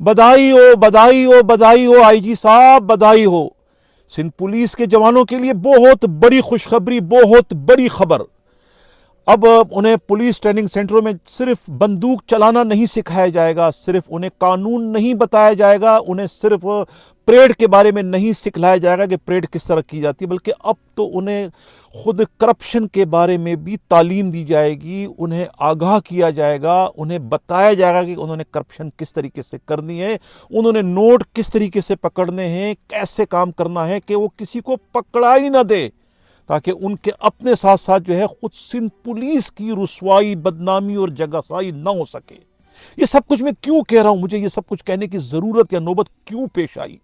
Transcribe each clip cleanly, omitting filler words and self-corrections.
बधाई हो, बधाई हो, बधाई हो आईजी साहब, बधाई हो। सिंध पुलिस के जवानों के लिए बहुत बड़ी खुशखबरी, बहुत बड़ी खबर। अब उन्हें पुलिस ट्रेनिंग सेंटरों में सिर्फ बंदूक चलाना नहीं सिखाया जाएगा, सिर्फ उन्हें कानून नहीं बताया जाएगा, उन्हें सिर्फ परेड के बारे में नहीं सिखलाया जाएगा कि परेड किस तरह की जाती है, बल्कि अब तो उन्हें खुद करप्शन के बारे में भी तालीम दी जाएगी, उन्हें आगाह किया जाएगा, उन्हें बताया जाएगा कि उन्होंने करप्शन किस तरीके से करनी है, उन्होंने नोट किस तरीके से पकड़ने हैं, कैसे काम करना है कि वो किसी को पकड़ा ही ना दे, ताकि उनके अपने साथ साथ जो है खुद सिंध पुलिस की रुसवाई, बदनामी और जगहसाई ना हो सके। ये सब कुछ मैं क्यों कह रहा हूं, मुझे ये सब कुछ कहने की जरूरत या नौबत क्यों पेश आई,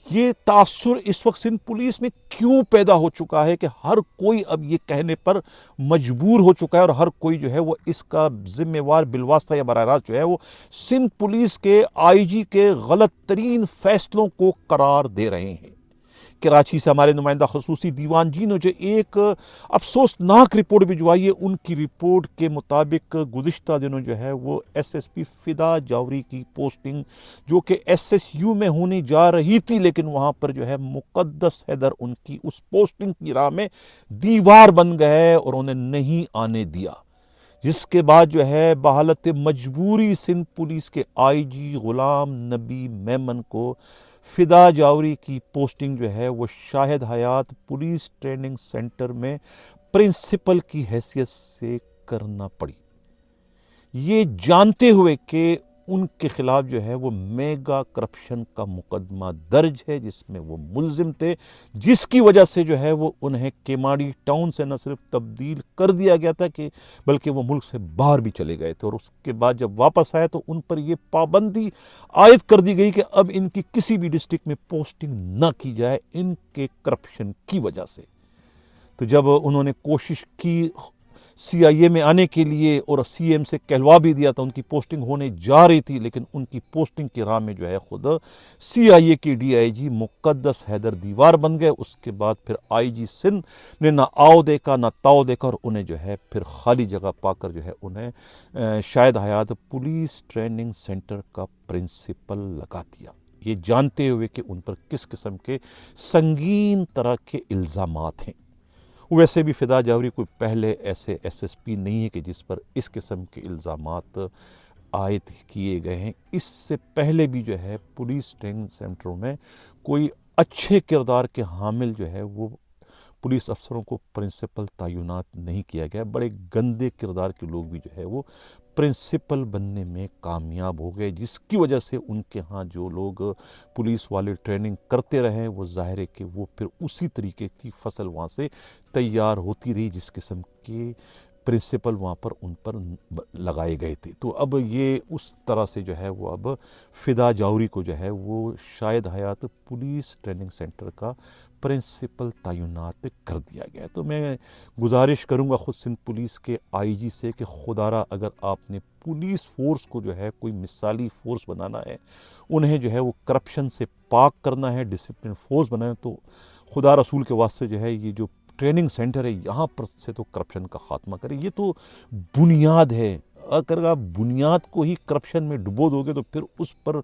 ये तासुर इस वक्त सिंध पुलिस में क्यों पैदा हो चुका है कि हर कोई अब ये कहने पर मजबूर हो चुका है और हर कोई जो है वो इसका जिम्मेवार बिलवास्ता या बराह रास्त जो है वो सिंध पुलिस के आईजी के गलत तरीन फैसलों को करार दे रहे हैं। कराची से हमारे नुमाइंदा खसूसी दीवान जी ने जो एक अफसोसनाक रिपोर्ट भिजवाई है, उनकी रिपोर्ट के मुताबिक गुज़िश्ता दिनों जो है वो एसएसपी फिदा जावरी की पोस्टिंग जो कि एसएसयू में होने जा रही थी, लेकिन वहाँ पर जो है मुक़द्दस हैदर उनकी उस पोस्टिंग की राह में दीवार बन गए और उन्हें नहीं आने दिया, जिसके बाद जो है बहालत मजबूरी सिंध पुलिस के आईजी गुलाम नबी मेमन को फिदा जावरी की पोस्टिंग जो है वो शाहिद हयात पुलिस ट्रेनिंग सेंटर में प्रिंसिपल की हैसियत से करना पड़ी, ये जानते हुए कि उनके खिलाफ जो है वो मेगा करप्शन का मुकदमा दर्ज है जिसमें वो मुलजिम थे, जिसकी वजह से जो है वो उन्हें केमाड़ी टाउन से न सिर्फ तब्दील कर दिया गया था कि बल्कि वो मुल्क से बाहर भी चले गए थे, और उसके बाद जब वापस आए तो उन पर ये पाबंदी आयद कर दी गई कि अब इनकी किसी भी डिस्ट्रिक्ट में पोस्टिंग न की जाए इनके करप्शन की वजह से। तो जब उन्होंने कोशिश की सीआईए में आने के लिए और सीएम से कहलवा भी दिया था, उनकी पोस्टिंग होने जा रही थी, लेकिन उनकी पोस्टिंग की राह में जो है खुद सीआईए की डीआईजी मुक़द्दस हैदर दीवार बन गए। उसके बाद फिर आईजी सिंध ने ना आओ देखा ना ताओ देखा और उन्हें जो है फिर खाली जगह पाकर जो है उन्हें शाहिद हयात पुलिस ट्रेनिंग सेंटर का प्रिंसिपल लगा दिया, ये जानते हुए कि उन पर किस किस्म के संगीन तरह के इल्ज़ामात हैं। वैसे भी फिदा जावरी कोई पहले ऐसे एसएसपी नहीं है कि जिस पर इस किस्म के इल्ज़ामात आयद किए गए हैं। इससे पहले भी जो है पुलिस ट्रेनिंग सेंटरों में कोई अच्छे किरदार के हामिल जो है वो पुलिस अफसरों को प्रिंसिपल तैनात नहीं किया गया, बड़े गंदे किरदार के लोग भी जो है वो प्रिंसिपल बनने में कामयाब हो गए, जिसकी वजह से उनके यहाँ जो लोग पुलिस वाले ट्रेनिंग करते रहे वो ज़ाहिर है कि वो फिर उसी तरीके की फसल वहाँ से तैयार होती रही जिस किस्म के प्रिंसिपल वहाँ पर उन पर लगाए गए थे। तो अब ये उस तरह से जो है वो अब फिदा जावरी को जो है वो शाहिद हयात पुलिस ट्रेनिंग सेंटर का प्रिंसिपल तैनात कर दिया गया। तो मैं गुजारिश करूंगा ख़ुद सिंध पुलिस के आईजी से कि खुदारा अगर आपने पुलिस फोर्स को जो है कोई मिसाली फोर्स बनाना है, उन्हें जो है वो करप्शन से पाक करना है, डिसिप्लिन फोर्स बनाना है, तो खुदा रसूल के वास्ते जो है ये जो ट्रेनिंग सेंटर है यहाँ पर से तो करप्शन का खात्मा करें। ये तो बुनियाद है, अगर आप बुनियाद को ही करप्शन में डुबो दोगे तो फिर उस पर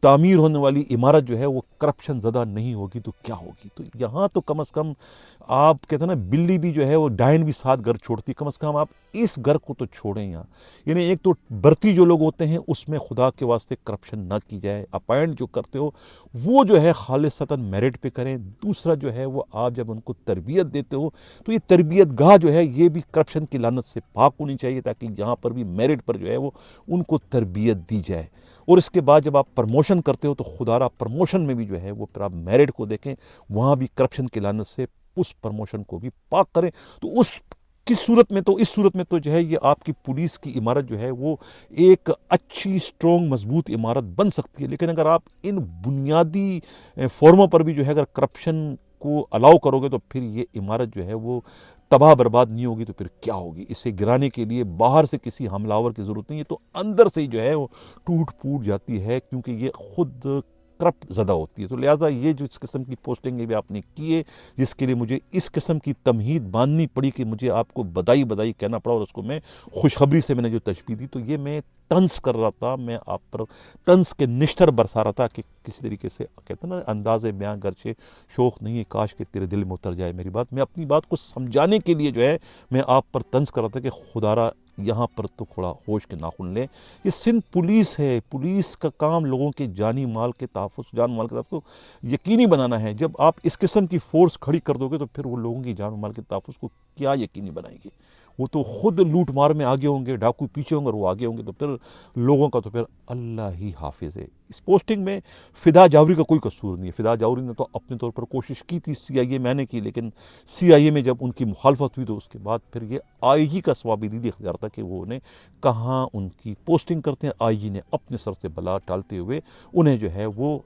तामीर होने वाली इमारत जो है वो करप्शन ज़्यादा नहीं होगी तो क्या होगी। तो यहाँ तो कम से कम आप कहते हैं ना बिल्ली भी जो है वो डायन भी 7 घर छोड़ती, कम से कम आप इस घर को तो छोड़ें यहाँ। यानी एक तो भर्ती जो लोग होते हैं उसमें खुदा के वास्ते करप्शन ना की जाए, अपॉइंट जो करते हो वो जो है खालिसतन मेरिट पे करें। दूसरा जो है वो आप जब उनको तरबियत देते हो तो ये तरबियत गाह जो है ये भी करप्शन की लानत से पाक होनी चाहिए, ताकि यहाँ पर भी मेरिट पर जो है वो उनको तरबियत दी जाए। और इसके बाद जब आप प्रमोशन करते हो तो खुदारा प्रमोशन में भी जो है वो फिर आप मेरिट को देखें, वहाँ भी करप्शन की लानत से उस प्रमोशन को भी पाक करें। तो उस किस सूरत में तो इस सूरत में तो जो है ये आपकी पुलिस की इमारत जो है वो एक अच्छी स्ट्रॉन्ग मजबूत इमारत बन सकती है। लेकिन अगर आप इन बुनियादी फॉर्मों पर भी जो है अगर करप्शन को अलाउ करोगे तो फिर ये इमारत जो है वो तबाह बर्बाद नहीं होगी तो फिर क्या होगी। इसे गिराने के लिए बाहर से किसी हमलावर की ज़रूरत नहीं है, तो अंदर से ही जो है वो टूट फूट जाती है, क्योंकि ये खुद کرپٹ زدہ ہوتی ہے. تو لہٰذا یہ جو اس قسم کی پوسٹنگیں بھی آپ نے کی ہے جس کے لیے مجھے اس قسم کی تمہید باندھنی پڑی کہ مجھے آپ کو بدائی کہنا پڑا، اور اس کو میں خوشخبری سے میں نے جو تشبیہ دی تو یہ میں طنز کر رہا تھا، میں آپ پر طنز کے نشتر برسا رہا تھا کہ کسی طریقے سے کہتے ہیں نا انداز بیاں گرچہ شوق نہیں ہے کاش کہ تیرے دل میں اتر جائے میری بات. میں اپنی بات کو سمجھانے کے لیے جو ہے میں آپ پر طنز کر رہا تھا کہ خدا را یہاں پر تو تھوڑا ہوش کے ناخن لیں. یہ سندھ پولیس ہے، پولیس کا کام لوگوں کے جانی مال کے تحفظ، جان مال کے تحفظ کو یقینی بنانا ہے. جب آپ اس قسم کی فورس کھڑی کر دو گے تو پھر وہ لوگوں کی جان مال کے تحفظ کو کیا یقینی بنائیں گے؟ وہ تو خود لوٹ مار میں آگے ہوں گے، ڈاکو پیچھے ہوں گے، اور وہ آگے ہوں گے تو پھر لوگوں کا تو پھر اللہ ہی حافظ ہے. اس پوسٹنگ میں فدا جاوری کا کوئی قصور نہیں ہے. فدا جاوری نے تو اپنے طور پر کوشش کی تھی، سی آئی اے میں نے کی، لیکن سی آئی اے میں جب ان کی مخالفت ہوئی تو اس کے بعد پھر یہ آئی جی کا ثوابدیدی اختیار تھا کہ وہ انہیں کہاں ان کی پوسٹنگ کرتے ہیں. آئی جی نے اپنے سر سے بلا ٹالتے ہوئے انہیں جو ہے وہ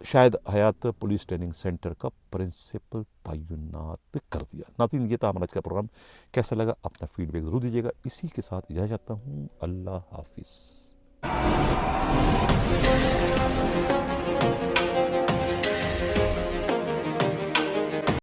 شاہد حیات پولیس ٹریننگ سینٹر کا پرنسپل تعینات کر دیا. ناظرین، یہ تھا ہمارا آج کا پروگرام. کیسا لگا اپنا فیڈ بیک ضرور دیجیے گا. اسی کے ساتھ اجازت چاہتا ہوں. اللہ حافظ.